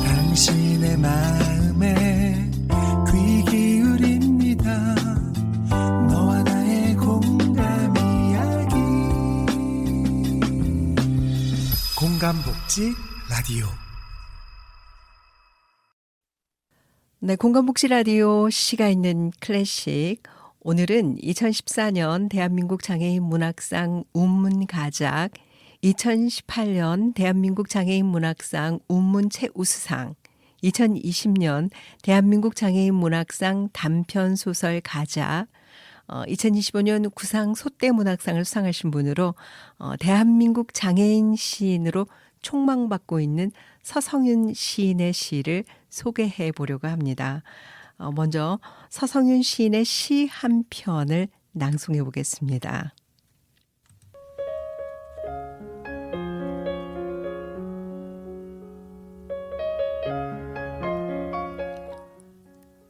당신의 마음에 귀 기울입니다. 너와 나의 공감 이야기. 공감복지 라디오. 네, 공감복지 라디오 시가 있는 클래식. 오늘은 2014년 대한민국 장애인 문학상 운문가작, 2018년 대한민국 장애인 문학상 운문 최우수상, 2020년 대한민국 장애인 문학상 단편 소설 가작, 2025년 구상 소대 문학상을 수상하신 분으로 대한민국 장애인 시인으로 촉망받고 있는 서성윤 시인의 시를 소개해 보려고 합니다. 먼저 서성윤 시인의 시 한 편을 낭송해 보겠습니다.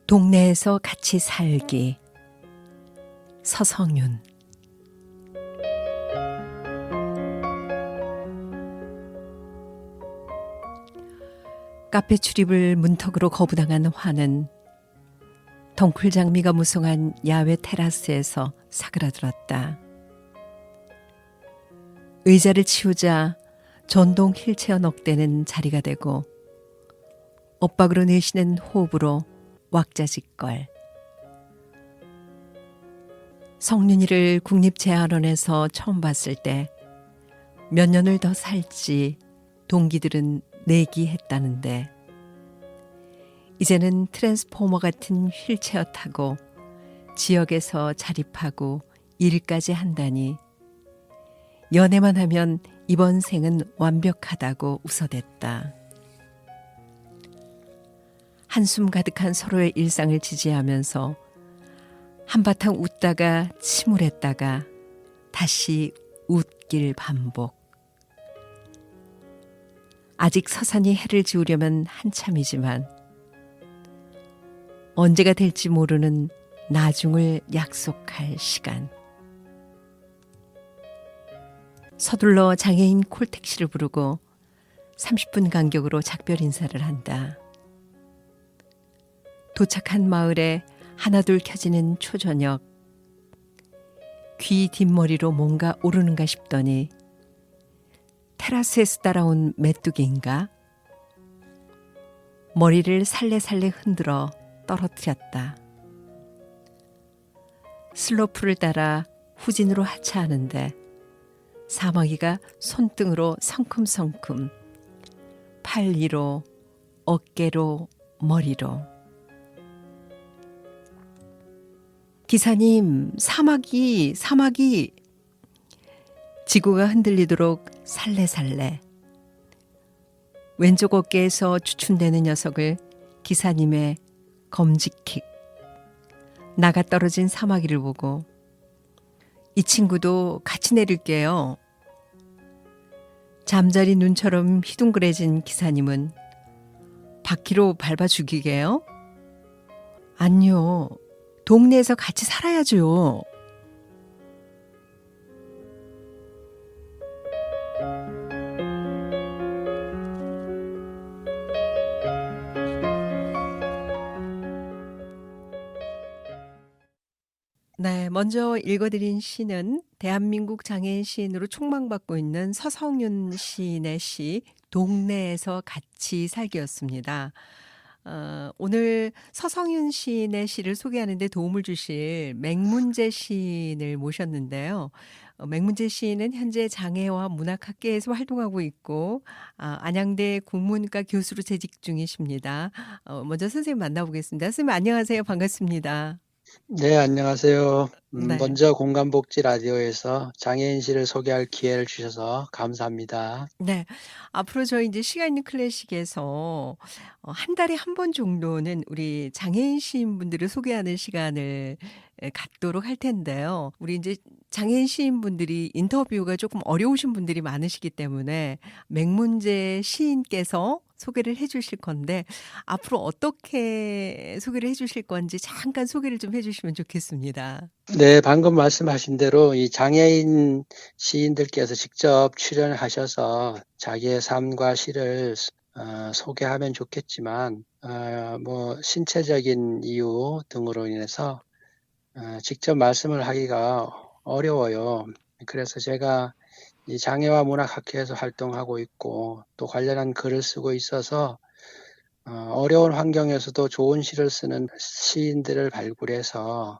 동네에서 같이 살기. 서성윤. 카페 출입을 문턱으로 거부당한 화는 덩쿨 장미가 무성한 야외 테라스에서 사그라들었다. 의자를 치우자 전동 휠체어 넉대는 자리가 되고 엇박으로 내쉬는 호흡으로 왁자지껄. 성윤이를 국립제한원에서 처음 봤을 때 몇 년을 더 살지 동기들은 내기했다는데 이제는 트랜스포머 같은 휠체어 타고 지역에서 자립하고 일까지 한다니 연애만 하면 이번 생은 완벽하다고 웃어댔다. 한숨 가득한 서로의 일상을 지지하면서 한바탕 웃다가 침울했다가 다시 웃길 반복. 아직 서산이 해를 지우려면 한참이지만 언제가 될지 모르는 나중을 약속할 시간. 서둘러 장애인 콜택시를 부르고 30분 간격으로 작별 인사를 한다. 도착한 마을에 하나둘 켜지는 초저녁. 귀 뒷머리로 뭔가 오르는가 싶더니 테라스에서 따라온 메뚜기인가? 머리를 살레살레 흔들어 떨어뜨렸다. 슬로프를 따라 후진으로 하차하는데 사마귀가 손등으로 성큼성큼 팔 위로 어깨로 머리로. 기사님, 사마귀. 지구가 흔들리도록 살레살레. 왼쪽 어깨에서 주춤대는 녀석을 기사님의 검지킥. 나가 떨어진 사마귀를 보고 이 친구도 같이 내릴게요. 잠자리 눈처럼 휘둥그레진 기사님은 바퀴로 밟아 죽이게요? 아니요. 동네에서 같이 살아야죠. 네, 먼저 읽어드린 시는 대한민국 장애인 시인으로 촉망받고 있는 서성윤 시인의 시 동네에서 같이 살기였습니다. 오늘 서성윤 시인의 시를 소개하는 데 도움을 주실 맹문재 시인을 모셨는데요. 맹문재 시인은 현재 장애와 문학학계에서 활동하고 있고 안양대 국문과 교수로 재직 중이십니다. 먼저 선생님 만나보겠습니다. 선생님 안녕하세요. 반갑습니다. 네, 안녕하세요. 네. 먼저 공감복지 라디오에서 장애인 시를 소개할 기회를 주셔서 감사합니다. 네. 앞으로 저희 이제 시가 있는 클래식에서 한 달에 한 번 정도는 우리 장애인 시인분들을 소개하는 시간을 갖도록 할 텐데요. 우리 이제 장애인 시인분들이 인터뷰가 조금 어려우신 분들이 많으시기 때문에 맹문재 시인께서 소개를 해 주실 건데 앞으로 어떻게 소개를 해 주실 건지 잠깐 소개를 좀 해 주시면 좋겠습니다. 네, 방금 말씀하신 대로 이 장애인 시인들께서 직접 출연하셔서 자기의 삶과 시를 소개하면 좋겠지만, 뭐 신체적인 이유 등으로 인해서 직접 말씀을 하기가 어려워요. 그래서 제가 이 장애와 문학학회에서 활동하고 있고 또 관련한 글을 쓰고 있어서 어려운 환경에서도 좋은 시를 쓰는 시인들을 발굴해서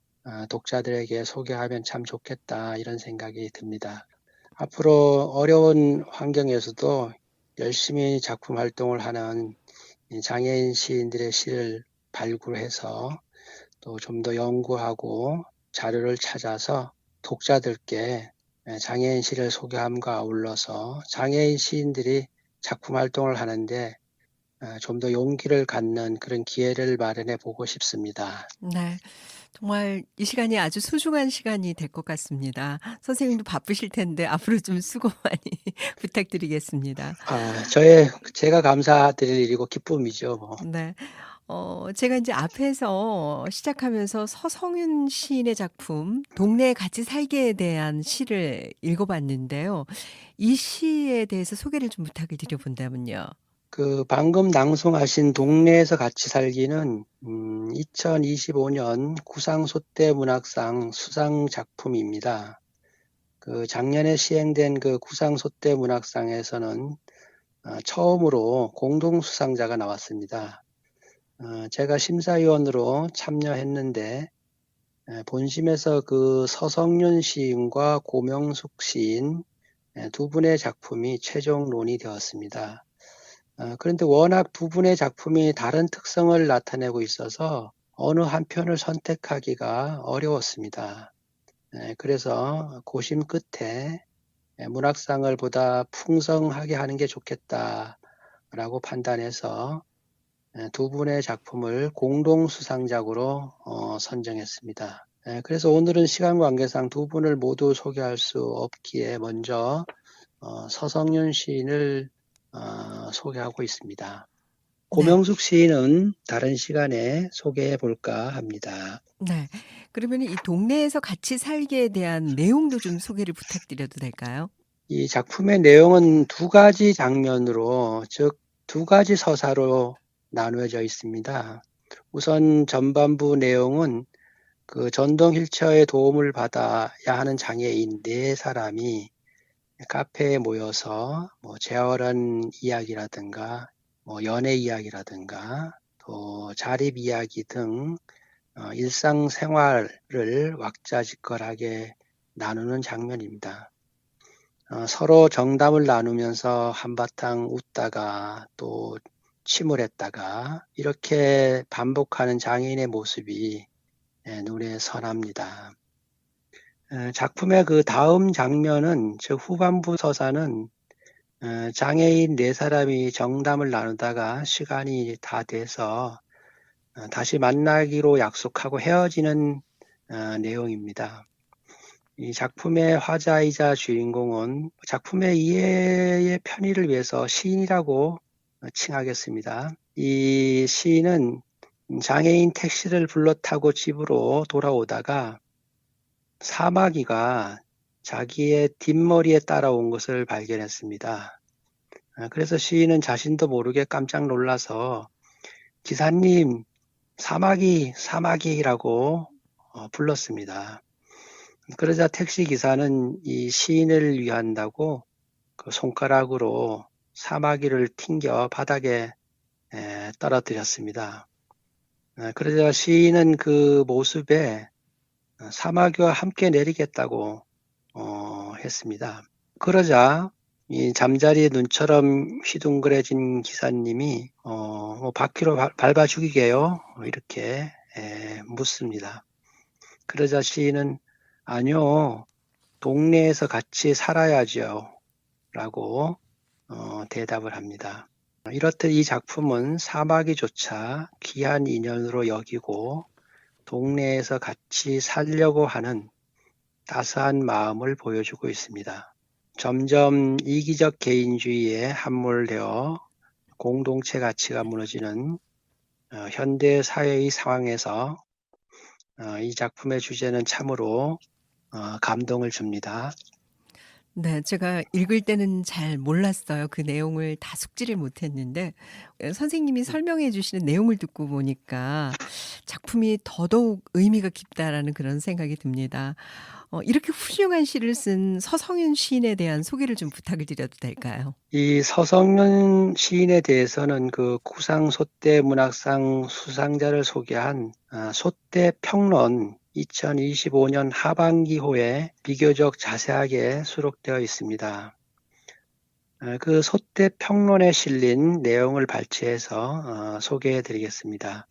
독자들에게 소개하면 참 좋겠다 이런 생각이 듭니다. 앞으로 어려운 환경에서도 열심히 작품 활동을 하는 장애인 시인들의 시를 발굴해서 또 좀 더 연구하고 자료를 찾아서 독자들께 장애인 시를 소개함과 아울러서 장애인 시인들이 작품 활동을 하는데 좀 더 용기를 갖는 그런 기회를 마련해 보고 싶습니다. 네. 정말 이 시간이 아주 소중한 시간이 될 것 같습니다. 선생님도 바쁘실 텐데 앞으로 좀 수고 많이 부탁드리겠습니다. 제가 감사드릴 일이고 기쁨이죠. 뭐. 네. 제가 인제 앞에서 시작하면서 서성윤 시인의 작품 동네에 같이 살기에 대한 시를 읽어 봤는데요. 이 시에 대해서 소개를 좀 부탁을 드려 본다면요. 그 방금 낭송하신 동네에서 같이 살기는 2025년 구상소떼문학상 수상 작품입니다. 그 작년에 시행된 그 구상소떼문학상에서는 처음으로 공동 수상자가 나왔습니다. 제가 심사위원으로 참여했는데 본심에서 그 서성윤 시인과 고명숙 시인 두 분의 작품이 최종 논의되었습니다. 그런데 워낙 두 분의 작품이 다른 특성을 나타내고 있어서 어느 한 편을 선택하기가 어려웠습니다. 그래서 고심 끝에 문학상을 보다 풍성하게 하는 게 좋겠다라고 판단해서 두 분의 작품을 공동 수상작으로 선정했습니다. 그래서 오늘은 시간 관계상 두 분을 모두 소개할 수 없기에 먼저 서성윤 시인을 소개하고 있습니다. 네. 고명숙 시인은 다른 시간에 소개해 볼까 합니다. 네. 그러면은 이 동네에서 같이 살기에 대한 내용도 좀 소개를 부탁드려도 될까요? 이 작품의 내용은 두 가지 장면으로, 즉 두 가지 서사로 나누어져 있습니다. 우선 전반부 내용은 그 전동 휠체어의 도움을 받아야 하는 장애인 네 사람이 카페에 모여서 뭐 재활원 이야기라든가 뭐 연애 이야기라든가 또 자립 이야기 등 일상생활을 왁자지껄하게 나누는 장면입니다. 서로 정담을 나누면서 한바탕 웃다가 또 침울했다가 이렇게 반복하는 장애인의 모습이 눈에 선합니다. 작품의 그 다음 장면은, 즉 후반부 서사는 장애인 네 사람이 정담을 나누다가 시간이 다 돼서 다시 만나기로 약속하고 헤어지는 내용입니다. 이 작품의 화자이자 주인공은 작품의 이해의 편의를 위해서 시인이라고 칭하겠습니다. 이 시인은 장애인 택시를 불러 타고 집으로 돌아오다가 사마귀가 자기의 뒷머리에 따라온 것을 발견했습니다. 그래서 시인은 자신도 모르게 깜짝 놀라서 기사님, 사마귀라고 불렀습니다. 그러자 택시 기사는 이 시인을 위한다고 그 손가락으로 사마귀를 튕겨 바닥에 떨어뜨렸습니다. 그러자 시인은 그 모습에 사마귀와 함께 내리겠다고 했습니다. 그러자 이 잠자리에 눈처럼 휘둥그레진 기사님이 뭐 바퀴로 밟아 죽이게요? 이렇게 묻습니다. 그러자 시인은 아니요, 동네에서 같이 살아야죠 라고 대답을 합니다. 이렇듯 이 작품은 사마귀조차 귀한 인연으로 여기고 동네에서 같이 살려고 하는 따스한 마음을 보여주고 있습니다. 점점 이기적 개인주의에 함몰되어 공동체 가치가 무너지는 현대 사회의 상황에서 이 작품의 주제는 참으로 감동을 줍니다. 네, 제가 읽을 때는 잘 몰랐어요. 그 내용을 다 숙지를 못했는데 선생님이 설명해 주시는 내용을 듣고 보니까 작품이 더더욱 의미가 깊다라는 그런 생각이 듭니다. 이렇게 훌륭한 시를 쓴 서성윤 시인에 대한 소개를 좀 부탁을 드려도 될까요? 이 서성윤 시인에 대해서는 그 구상 소대 문학상 수상자를 소개한 소대 평론 2025년 하반기호에 비교적 자세하게 수록되어 있습니다. 그 소대 평론에 실린 내용을 발췌해서 소개해 드리겠습니다.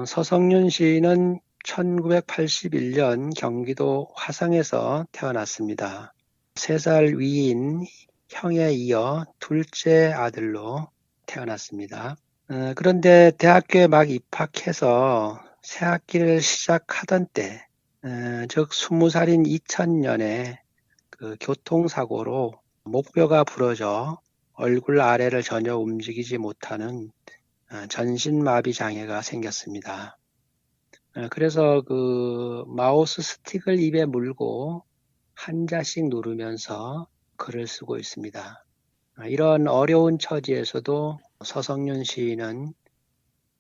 서성윤 시인은 1981년 경기도 화성에서 태어났습니다. 3살 위인 형에 이어 둘째 아들로 태어났습니다. 그런데 대학교에 막 입학해서 새 학기를 시작하던 때, 즉 20살인 2000년에 그 교통사고로 목뼈가 부러져 얼굴 아래를 전혀 움직이지 못하는 전신마비 장애가 생겼습니다. 그래서 그 마우스 스틱을 입에 물고 한자씩 누르면서 글을 쓰고 있습니다. 이런 어려운 처지에서도 서성윤 시인은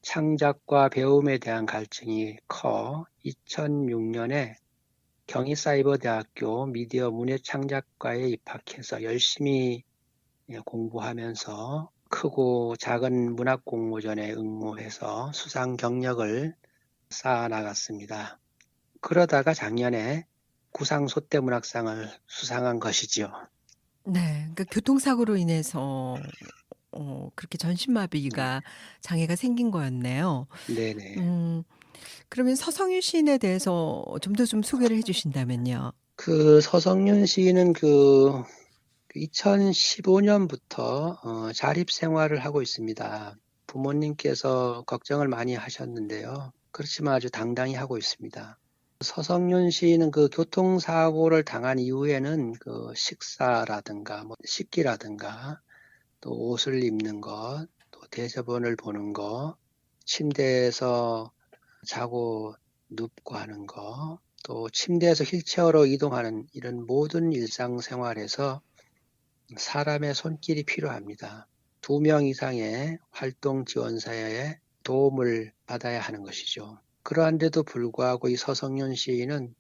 창작과 배움에 대한 갈증이 커 2006년에 경희사이버대학교 미디어 문예창작과에 입학해서 열심히 공부하면서 크고 작은 문학 공모전에 응모해서 수상 경력을 쌓아 나갔습니다. 그러다가 작년에 구상 소대 문학상을 수상한 것이지요. 네. 그러니까 교통사고로 인해서 그렇게 전신마비가 장애가 생긴 거였네요. 네네. 음 그러면 서성윤 시인에 대해서 좀 더 좀 소개를 해 주신다면요. 그 서성윤 시인은 그 2015년부터 자립 생활을 하고 있습니다. 부모님께서 걱정을 많이 하셨는데요. 그렇지만 아주 당당히 하고 있습니다. 서성윤 시인은 그 교통사고를 당한 이후에는 그 식사라든가 뭐 식기라든가 또 옷을 입는 것, 또 대저번을 보는 것, 침대에서 자고 눕고 하는 것, 또 침대에서 휠체어로 이동하는 이런 모든 일상생활에서 사람의 손길이 필요합니다. 2명 이상의 활동 지원사의 도움을 받아야 하는 것이죠. 그러한데도 불구하고 이 서성윤 시인은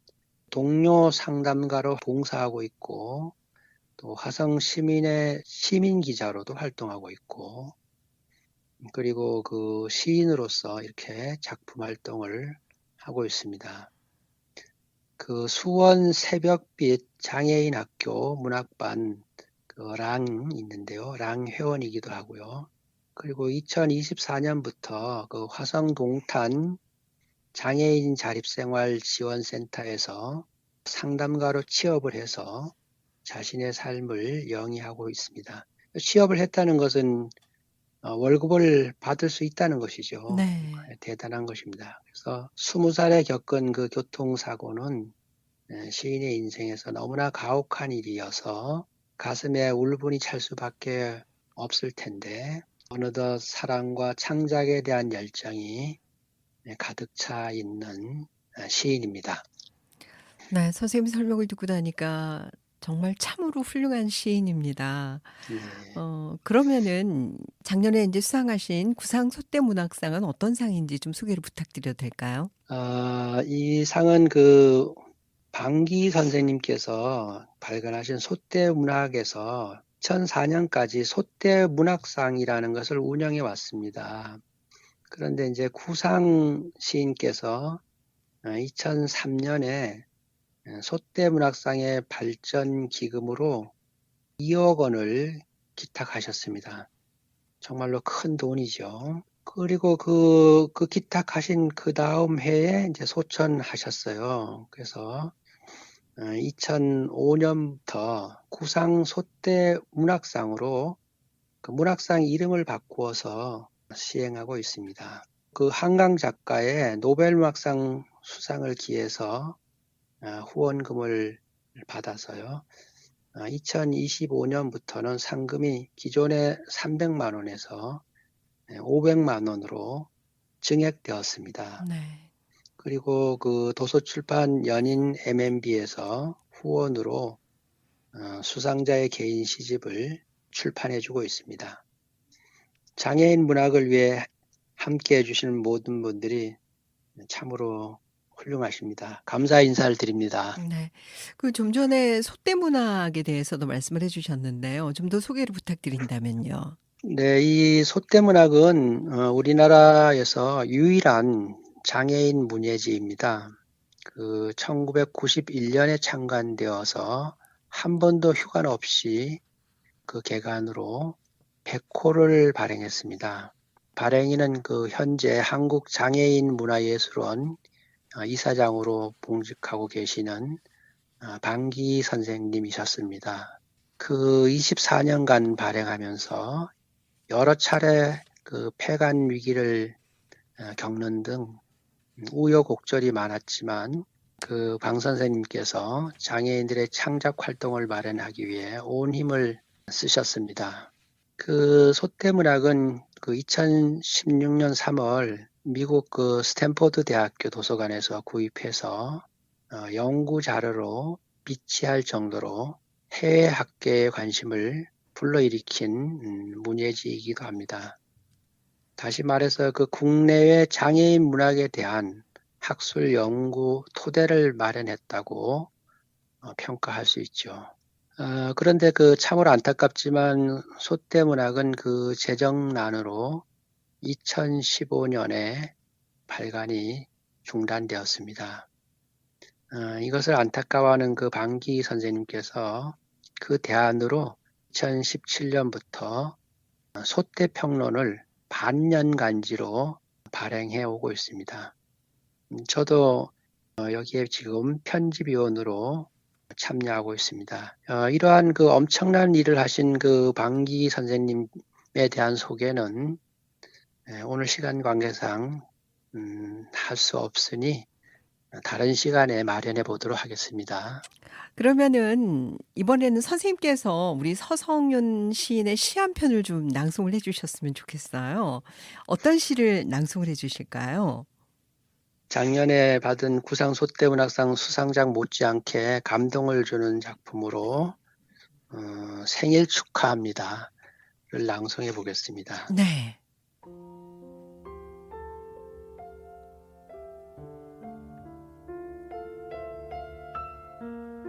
동료 상담가로 봉사하고 있고 또 화성 시민의 시민 기자로도 활동하고 있고 그리고 그 시인으로서 이렇게 작품 활동을 하고 있습니다. 그 수원 새벽빛 장애인 학교 문학반 랑 있는데요. 랑 회원이기도 하고요. 그리고 2024년부터 그 화성 동탄 장애인 자립생활 지원센터에서 상담가로 취업을 해서 자신의 삶을 영위하고 있습니다. 취업을 했다는 것은 월급을 받을 수 있다는 것이죠. 네. 대단한 것입니다. 그래서 20살에 겪은 그 교통사고는 시인의 인생에서 너무나 가혹한 일이어서 가슴에 울분이 찰 수밖에 없을 텐데 어느덧 사랑과 창작에 대한 열정이 가득 차 있는 시인입니다. 네. 선생님 설명을 듣고 나니까 정말 참으로 훌륭한 시인입니다. 네. 그러면은 작년에 인제 수상하신 구상 소대 문학상은 어떤 상인지 좀 소개를 부탁드려도 될까요? 이 상은 그 방기 선생님께서 발간하신 소대 문학에서 2004년까지 소대 문학상이라는 것을 운영해 왔습니다. 그런데 이제 구상 시인께서 2003년에 소대 문학상의 발전 기금으로 2억 원을 기탁하셨습니다. 정말로 큰 돈이죠. 그리고 그 기탁하신 그 다음 해에 이제 소천하셨어요. 그래서 2005년부터 구상 소대 문학상으로 그 문학상 이름을 바꾸어서 시행하고 있습니다. 그 한강 작가의 노벨 문학상 수상을 기해서 후원금을 받아서요. 2025년부터는 상금이 기존의 300만 원에서 500만 원으로 증액되었습니다. 네. 그리고 그 도서출판 연인 MNB에서 후원으로 수상자의 개인 시집을 출판해주고 있습니다. 장애인 문학을 위해 함께 해주시는 모든 분들이 참으로 훌륭하십니다. 감사 인사를 드립니다. 네. 그 좀 전에 소떼문학에 대해서도 말씀을 해 주셨는데요. 좀 더 소개를 부탁드린다면요. 네, 이 소떼문학은 우리나라에서 유일한 장애인 문예지입니다. 그 1991년에 창간되어서 한 번도 휴관 없이 그 개관으로 100호를 발행했습니다. 발행인은 그 현재 한국장애인문화예술원 이사장으로 봉직하고 계시는 방기 선생님이셨습니다. 그 24년간 발행하면서 여러 차례 그 폐간 위기를 겪는 등 우여곡절이 많았지만 그 방 선생님께서 장애인들의 창작 활동을 마련하기 위해 온 힘을 쓰셨습니다. 그 소떼문학은 그 2016년 3월 미국 그 스탠포드 대학교 도서관에서 구입해서 연구 자료로 비치할 정도로 해외 학계의 관심을 불러일으킨 문예지이기도 합니다. 다시 말해서 그 국내외 장애인 문학에 대한 학술 연구 토대를 마련했다고 평가할 수 있죠. 그런데 그 참으로 안타깝지만 소떼문학은 그 재정난으로 2015년에 발간이 중단되었습니다. 이것을 안타까워하는 그 방기 선생님께서 그 대안으로 2017년부터 소떼평론을 반년간지로 발행해 오고 있습니다. 저도 여기에 지금 편집위원으로 참여하고 있습니다. 이러한 그 엄청난 일을 하신 그 방기 선생님에 대한 소개는 오늘 시간 관계상 할 수 없으니 다른 시간에 마련해 보도록 하겠습니다. 그러면은 이번에는 선생님께서 우리 서성윤 시인의 시 한 편을 좀 낭송을 해 주셨으면 좋겠어요. 어떤 시를 낭송을 해 주실까요? 작년에 받은 구상 소떼문학상 수상작 못지않게 감동을 주는 작품으로 생일 축하합니다를 낭송해 보겠습니다. 네.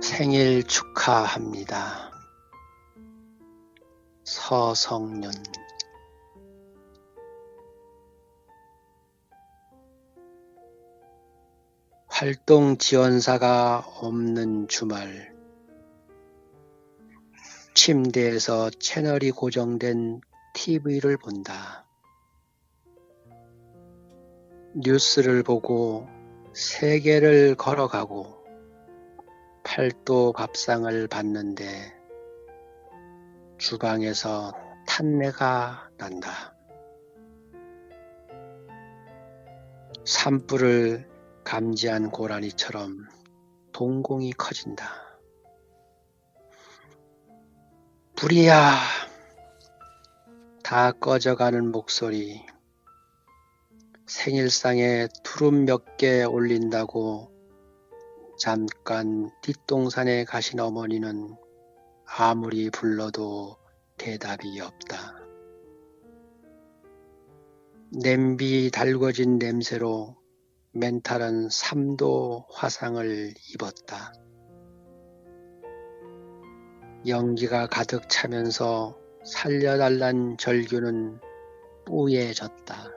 생일 축하합니다. 서성윤. 활동 지원사가 없는 주말. 침대에서 채널이 고정된 TV를 본다. 뉴스를 보고 세계를 걸어가고 팔도 밥상을 봤는데 주방에서 탄내가 난다. 산불을 감지한 고라니처럼 동공이 커진다. 불이야! 다 꺼져가는 목소리. 생일상에 두릅 몇 개 올린다고 잠깐 뒷동산에 가신 어머니는 아무리 불러도 대답이 없다. 냄비 달궈진 냄새로 멘탈은 3도 화상을 입었다. 연기가 가득 차면서 살려달란 절규는 뿌예졌다.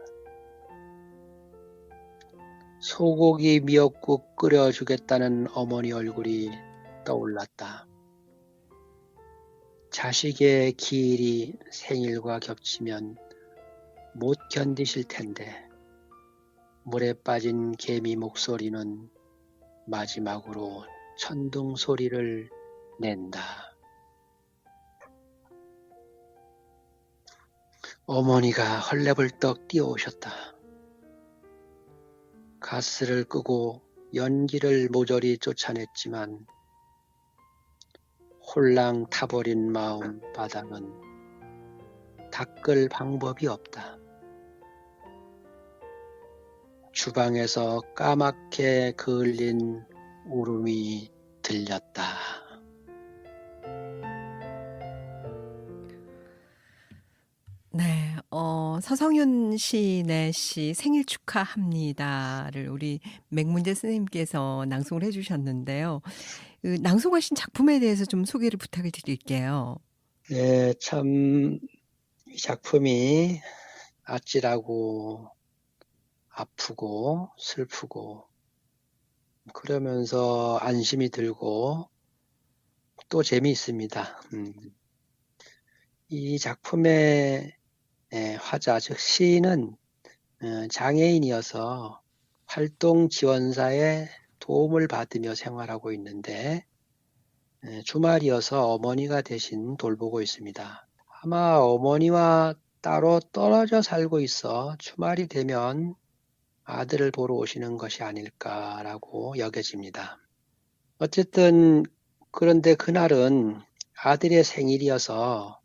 소고기 미역국 끓여주겠다는 어머니 얼굴이 떠올랐다. 자식의 기일이 생일과 겹치면 못 견디실 텐데 물에 빠진 개미 목소리는 마지막으로 천둥 소리를 낸다. 어머니가 헐레벌떡 뛰어오셨다. 가스를 끄고 연기를 모조리 쫓아냈지만 홀랑 타버린 마음 바닥은 닦을 방법이 없다. 주방에서 까맣게 그을린 울음이 들렸다. 네, 서성윤 시인의 시 생일 축하합니다를 우리 맥문재 선생님께서 낭송을 해주셨는데요. 그 낭송하신 작품에 대해서 좀 소개를 부탁을 드릴게요. 네, 참 이 작품이 아찔하고 아프고 슬프고 그러면서 안심이 들고 또 재미있습니다. 이 작품의 화자, 즉 시인은 장애인이어서 활동 지원사의 도움을 받으며 생활하고 있는데 주말이어서 어머니가 대신 돌보고 있습니다. 아마 어머니와 따로 떨어져 살고 있어 주말이 되면 아들을 보러 오시는 것이 아닐까라고 여겨집니다. 어쨌든 그런데 그날은 아들의 생일이어서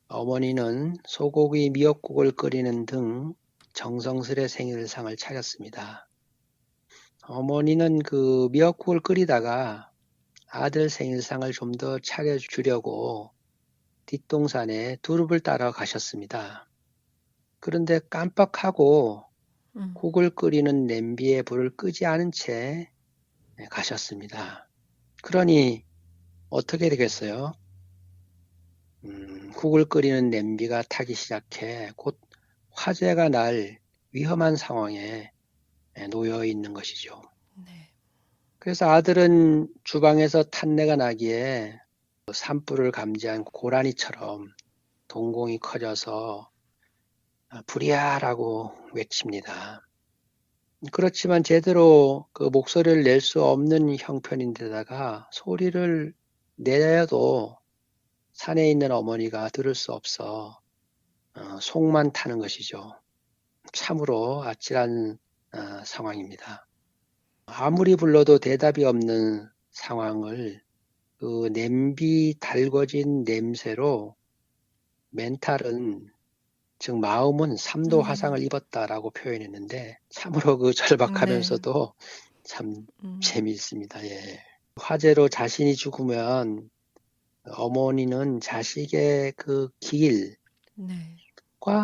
어머니는 소고기 미역국을 끓이는 등 정성스레 생일상을 차렸습니다. 어머니는 그 미역국을 끓이다가 아들 생일상을 좀 더 차려주려고 뒷동산에 두릅을 따러 가셨습니다. 그런데 깜빡하고 음, 국을 끓이는 냄비에 불을 끄지 않은 채 가셨습니다. 그러니 어떻게 되겠어요? 국을 끓이는 냄비가 타기 시작해 곧 화재가 날 위험한 상황에 놓여 있는 것이죠. 네. 그래서 아들은 주방에서 탄내가 나기에 산불을 감지한 고라니처럼 동공이 커져서 불이야라고 외칩니다. 그렇지만 제대로 그 목소리를 낼 수 없는 형편인데다가 소리를 내도 산에 있는 어머니가 들을 수 없어 속만 타는 것이죠. 참으로 아찔한 상황입니다. 아무리 불러도 대답이 없는 상황을 그 냄비 달궈진 냄새로 멘탈은 즉 마음은 3도 화상을 입었다라고 표현했는데 참으로 그 네. 절박하면서도 참 재미있습니다. 예. 화재로 자신이 죽으면 어머니는 자식의 그 길과 네.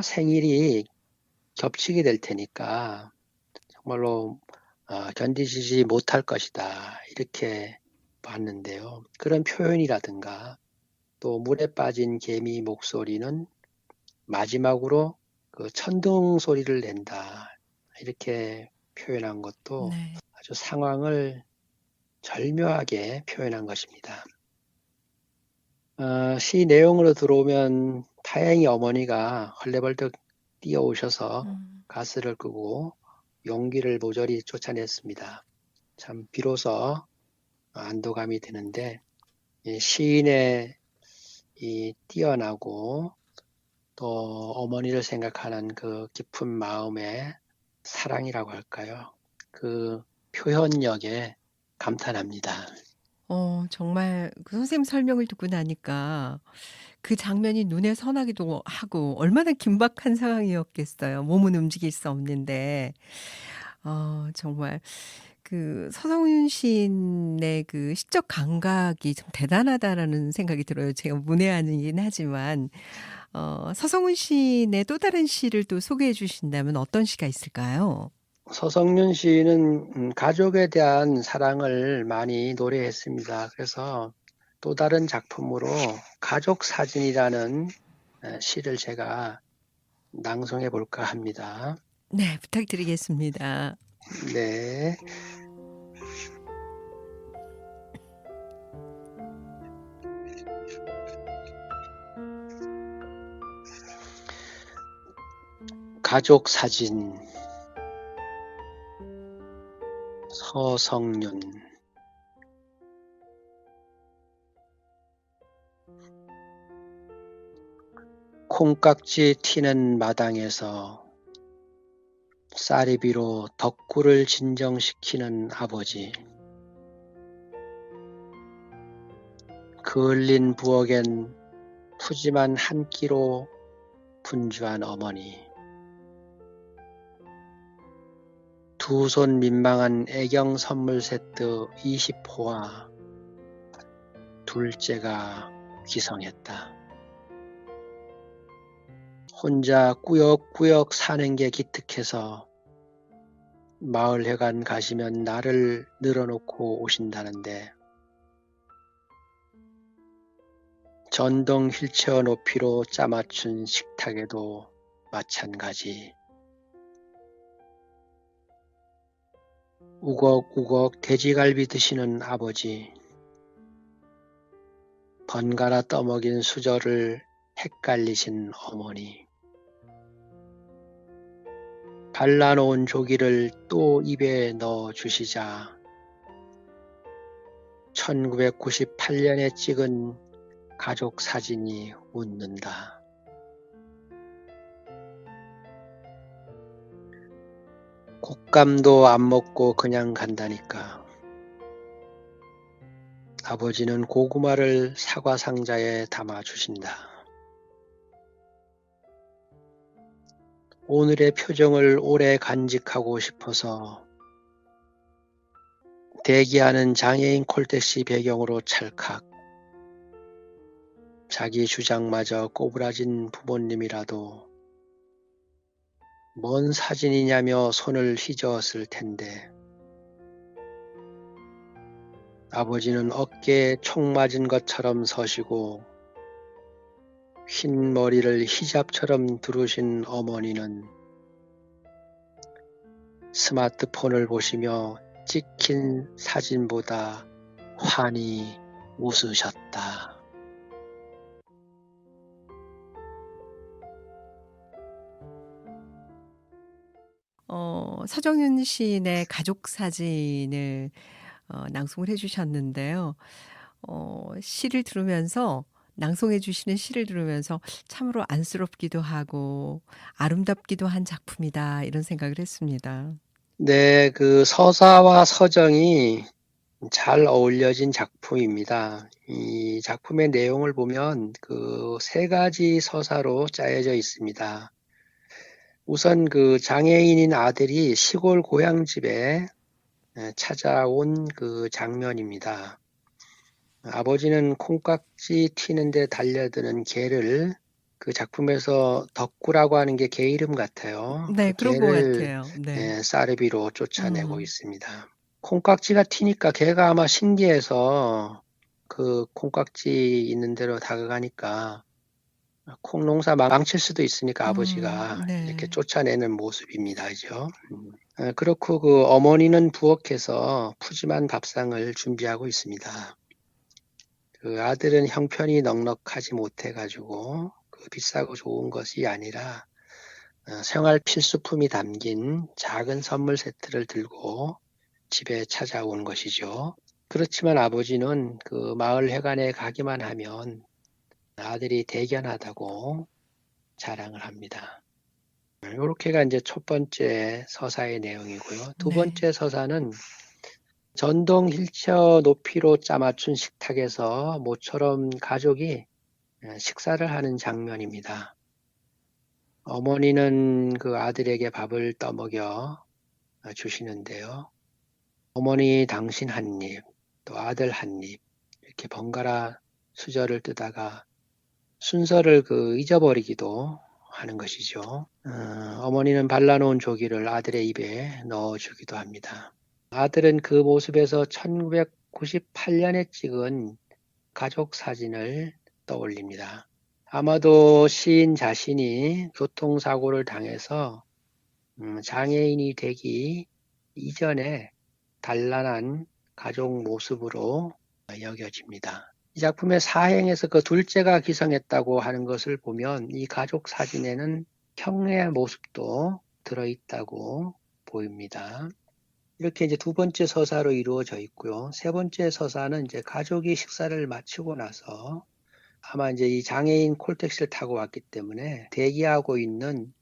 생일이 겹치게 될 테니까 정말로 견디지 못할 것이다 이렇게 봤는데요. 그런 표현이라든가 또 물에 빠진 개미 목소리는 마지막으로 그 천둥 소리를 낸다 이렇게 표현한 것도 네. 아주 상황을 절묘하게 표현한 것입니다. 시 내용으로 들어오면 다행히 어머니가 헐레벌떡 뛰어오셔서 가스를 끄고 용기를 모조리 쫓아냈습니다. 참 비로소 안도감이 드는데 시인의 이 뛰어나고 또 어머니를 생각하는 그 깊은 마음의 사랑이라고 할까요? 그 표현력에 감탄합니다. 정말 그 선생님 설명을 듣고 나니까 그 장면이 눈에 선하기도 하고 얼마나 긴박한 상황이었겠어요. 몸은 움직일 수 없는데. 정말 그 서성윤 시인의 그 시적 감각이 좀 대단하다라는 생각이 들어요. 제가 문외한이긴 하지만. 서성윤 시인의 또 다른 시를 또 소개해 주신다면 어떤 시가 있을까요? 서성윤 시인은 가족에 대한 사랑을 많이 노래했습니다. 그래서 또 다른 작품으로 가족 사진이라는 시를 제가 낭송해 볼까 합니다. 네, 부탁드리겠습니다. 네. 가족 사진 서성윤 콩깍지 튀는 마당에서 쌀이비로 덕구를 진정시키는 아버지 그을린 부엌엔 푸짐한 한 끼로 분주한 어머니 두 손 민망한 애경 선물 세트 20호와 둘째가 기성했다. 혼자 꾸역꾸역 사는 게 기특해서 마을회관 가시면 나를 늘어놓고 오신다는데 전동 휠체어 높이로 짜맞춘 식탁에도 마찬가지. 우걱우걱 돼지갈비 드시는 아버지, 번갈아 떠먹인 수저를 헷갈리신 어머니, 발라놓은 조기를 또 입에 넣어 주시자 1998년에 찍은 가족 사진이 웃는다. 곶감도 안 먹고 그냥 간다니까. 아버지는 고구마를 사과 상자에 담아 주신다. 오늘의 표정을 오래 간직하고 싶어서 대기하는 장애인 콜택시 배경으로 찰칵. 자기 주장마저 꼬부라진 부모님이라도 뭔 사진이냐며 손을 휘저었을 텐데 아버지는 어깨에 총 맞은 것처럼 서시고 흰 머리를 히잡처럼 두르신 어머니는 스마트폰을 보시며 찍힌 사진보다 환히 웃으셨다. 서정윤 시인의 가족 사진을 낭송을 해주셨는데요. 시를 들으면서 낭송해 주시는 시를 들으면서 참으로 안쓰럽기도 하고 아름답기도 한 작품이다 이런 생각을 했습니다. 네, 그 서사와 서정이 잘 어울려진 작품입니다. 이 작품의 내용을 보면 그 세 가지 서사로 짜여져 있습니다. 우선 그 장애인인 아들이 시골 고향집에 찾아온 그 장면입니다. 아버지는 콩깍지 튀는데 달려드는 개를 그 작품에서 덕구라고 하는 게 개 이름 같아요. 네, 그 그런 것 개를 같아요. 네. 사르비로 쫓아내고 음. 있습니다. 콩깍지가 튀니까 개가 아마 신기해서 그 콩깍지 있는 데로 다가가니까 콩농사 망칠 수도 있으니까 아버지가 이렇게 네. 쫓아내는 모습입니다. 그죠? 그렇고 그 어머니는 부엌에서 푸짐한 밥상을 준비하고 있습니다. 그 아들은 형편이 넉넉하지 못해가지고 그 비싸고 좋은 것이 아니라 생활 필수품이 담긴 작은 선물 세트를 들고 집에 찾아온 것이죠. 그렇지만 아버지는 그 마을 회관에 가기만 하면 아들이 대견하다고 자랑을 합니다. 이렇게가 이제 첫 번째 서사의 내용이고요. 두 네. 번째 서사는 전동 휠체어 높이로 짜맞춘 식탁에서 모처럼 가족이 식사를 하는 장면입니다. 어머니는 그 아들에게 밥을 떠먹여 주시는데요. 어머니 당신 한 입, 또 아들 한 입, 이렇게 번갈아 수저를 뜨다가 순서를 잊어버리기도 하는 것이죠. 어머니는 발라놓은 조기를 아들의 입에 넣어주기도 합니다. 아들은 그 모습에서 1998년에 찍은 가족 사진을 떠올립니다. 아마도 시인 자신이 교통사고를 당해서 장애인이 되기 이전에 단란한 가족 모습으로 여겨집니다. 이 작품의 사행에서 그 둘째가 기성했다고 하는 것을 보면 이 가족 사진에는 형의 모습도 들어있다고 보입니다. 이렇게 이제 두 번째 서사로 이루어져 있고요. 세 번째 서사는 이제 가족이 식사를 마치고 나서 아마 이제 이 장애인 콜택시를 타고 왔기 때문에 대기하고 있는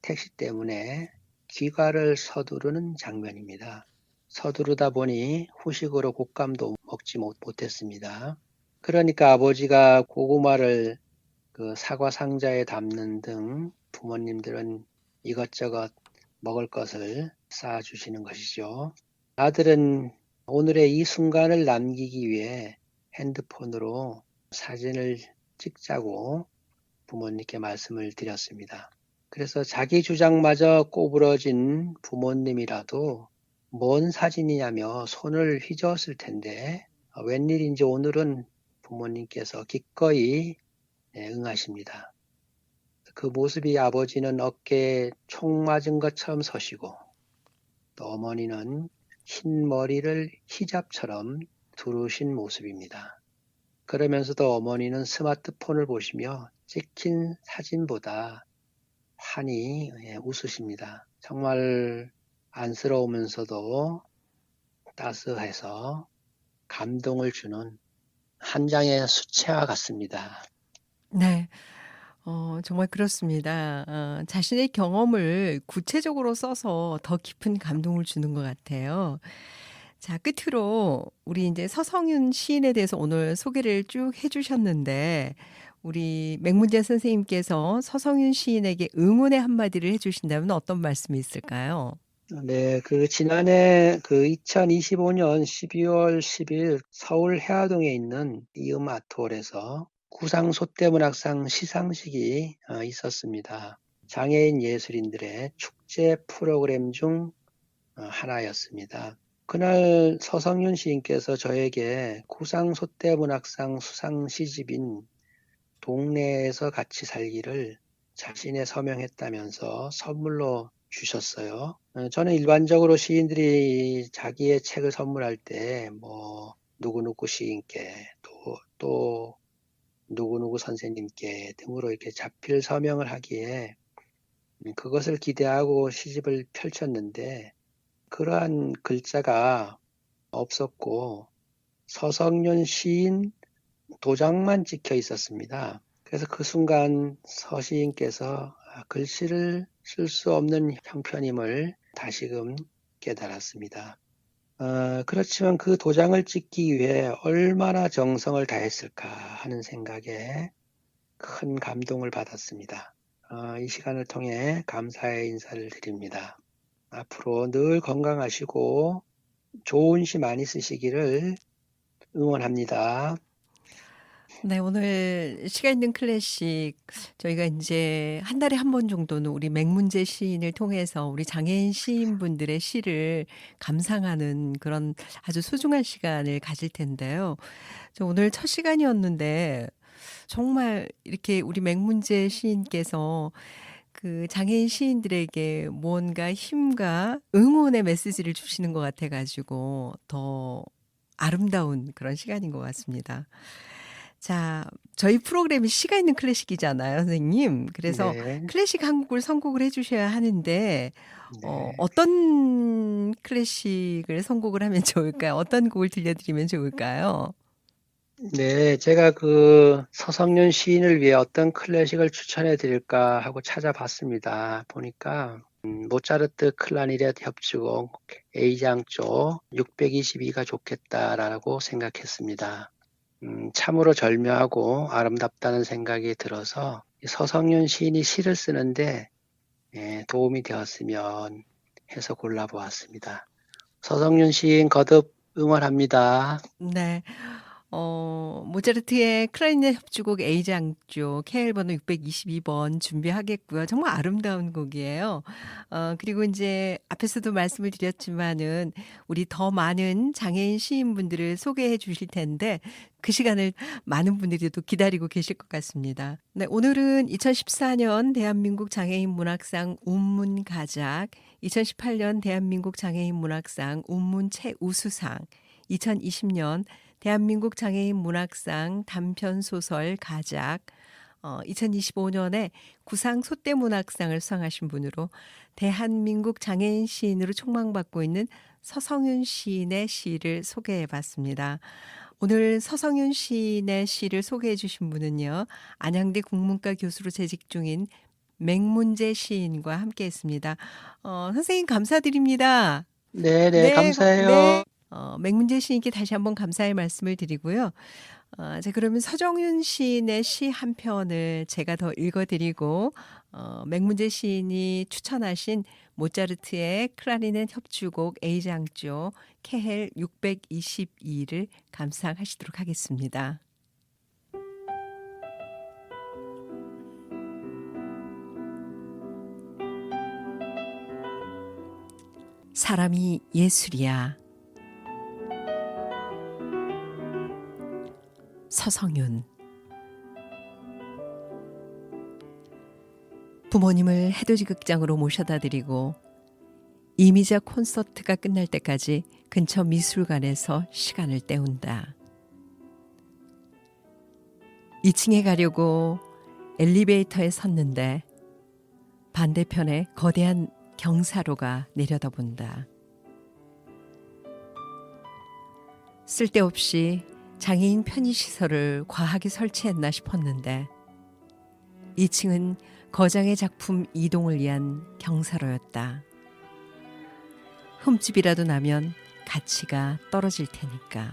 택시 때문에 귀가를 서두르는 장면입니다. 서두르다 보니 후식으로 곶감도 먹지 못했습니다. 그러니까 아버지가 고구마를 그 사과 상자에 담는 등 부모님들은 이것저것 먹을 것을 쌓아주시는 것이죠. 아들은 오늘의 이 순간을 남기기 위해 핸드폰으로 사진을 찍자고 부모님께 말씀을 드렸습니다. 그래서 자기 주장마저 꼬부러진 부모님이라도 뭔 사진이냐며 손을 휘저었을 텐데 웬일인지 오늘은 부모님께서 기꺼이 응하십니다. 그 모습이 아버지는 어깨에 총 맞은 것처럼 서시고 또 어머니는 흰 머리를 히잡처럼 두르신 모습입니다. 그러면서도 어머니는 스마트폰을 보시며 찍힌 사진보다 환히 웃으십니다. 정말 안쓰러우면서도 따스해서 감동을 주는 한 장의 수채화 같습니다. 네. 정말 그렇습니다. 자신의 경험을 구체적으로 써서 더 깊은 감동을 주는 것 같아요. 자, 끝으로 우리 이제 서성윤 시인에 대해서 오늘 소개를 쭉 해주셨는데, 우리 맥문재 선생님께서 서성윤 시인에게 응원의 한마디를 해주신다면 어떤 말씀이 있을까요? 네, 지난해 2025년 12월 10일 서울 해화동에 있는 이음 아트홀에서 구상 소대문학상 시상식이 있었습니다. 장애인 예술인들의 축제 프로그램 중 하나였습니다. 그날 서성윤 시인께서 저에게 구상 소대문학상 수상 시집인 동네에서 같이 살기를 자신의 서명했다면서 선물로 주셨어요. 저는 일반적으로 시인들이 자기의 책을 선물할 때 누구누구 시인께 또 누구누구 선생님께 등으로 이렇게 자필 서명을 하기에 그것을 기대하고 시집을 펼쳤는데 그러한 글자가 없었고 서성윤 시인 도장만 찍혀 있었습니다. 그래서 그 순간 서시인께서 글씨를 쓸 수 없는 형편임을 다시금 깨달았습니다. 그렇지만 그 도장을 찍기 위해 얼마나 정성을 다했을까 하는 생각에 큰 감동을 받았습니다. 이 시간을 통해 감사의 인사를 드립니다. 앞으로 늘 건강하시고 좋은 시 많이 쓰시기를 응원합니다. 네, 오늘 시간 있는 클래식 저희가 이제 한 달에 한 번 정도는 우리 맥문재 시인을 통해서 우리 장애인 시인분들의 시를 감상하는 그런 아주 소중한 시간을 가질 텐데요. 저 오늘 첫 시간이었는데 정말 이렇게 우리 맥문재 시인께서 그 장애인 시인들에게 뭔가 힘과 응원의 메시지를 주시는 것 같아가지고 더 아름다운 그런 시간인 것 같습니다. 자, 저희 프로그램이 시가 있는 클래식이잖아요, 선생님. 그래서 네, 클래식 한 곡을 선곡을 해주셔야 하는데, 네. 어떤 클래식을 선곡을 하면 좋을까요? 어떤 곡을 들려드리면 좋을까요? 네, 제가 서성윤 시인을 위해 어떤 클래식을 추천해 드릴까 하고 찾아봤습니다. 보니까 모차르트 클라리넷 협주곡 A장 쪽 622가 좋겠다라고 생각했습니다. 참으로 절묘하고 아름답다는 생각이 들어서 서성윤 시인이 시를 쓰는데 도움이 되었으면 해서 골라보았습니다. 서성윤 시인 거듭 응원합니다. 네. 모차르트의 클라리넷 협주곡 A장조 KL 번호 622번 준비하겠고요. 정말 아름다운 곡이에요. 그리고 이제 앞에서도 말씀을 드렸지만은 우리 더 많은 장애인 시인분들을 소개해 주실 텐데 그 시간을 많은 분들이 또 기다리고 계실 것 같습니다. 네, 오늘은 2014년 대한민국 장애인 문학상 운문가작, 2018년 대한민국 장애인 문학상 운문 최우수상, 2020년 대한민국 장애인 문학상 단편소설 가작, 2025년에 구상 소대문학상을 수상하신 분으로 대한민국 장애인 시인으로 촉망받고 있는 서성윤 시인의 시를 소개해 봤습니다. 오늘 서성윤 시인의 시를 소개해 주신 분은요, 안양대 국문과 교수로 재직 중인 맥문재 시인과 함께 했습니다. 선생님 감사드립니다. 네, 네, 감사해요. 네. 맥문재 시인께 다시 한번 감사의 말씀을 드리고요. 자, 그러면 서정윤 시인의 시 한 편을 제가 더 읽어드리고 맥문제 시인이 추천하신 모차르트의 클라리넷 협주곡 A장조 케헬 622를 감상하시도록 하겠습니다. 사람이 예술이야. 서성윤. 부모님을 해돋이 극장으로 모셔다 드리고 이미자 콘서트가 끝날 때까지 근처 미술관에서 시간을 때운다. 2층에 가려고 엘리베이터에 섰는데 반대편에 거대한 경사로가 내려다본다. 쓸데없이 장애인 편의시설을 과하게 설치했나 싶었는데 2층은 거장의 작품 이동을 위한 경사로였다. 흠집이라도 나면 가치가 떨어질 테니까.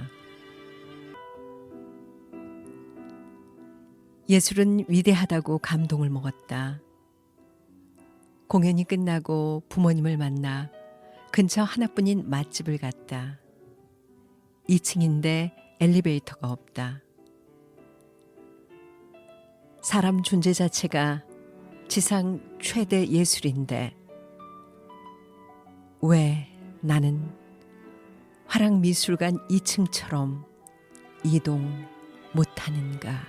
예술은 위대하다고 감동을 먹었다. 공연이 끝나고 부모님을 만나 근처 하나뿐인 맛집을 갔다. 2층인데 엘리베이터가 없다. 사람 존재 자체가 지상 최대 예술인데 왜 나는 화랑미술관 2층처럼 이동 못하는가?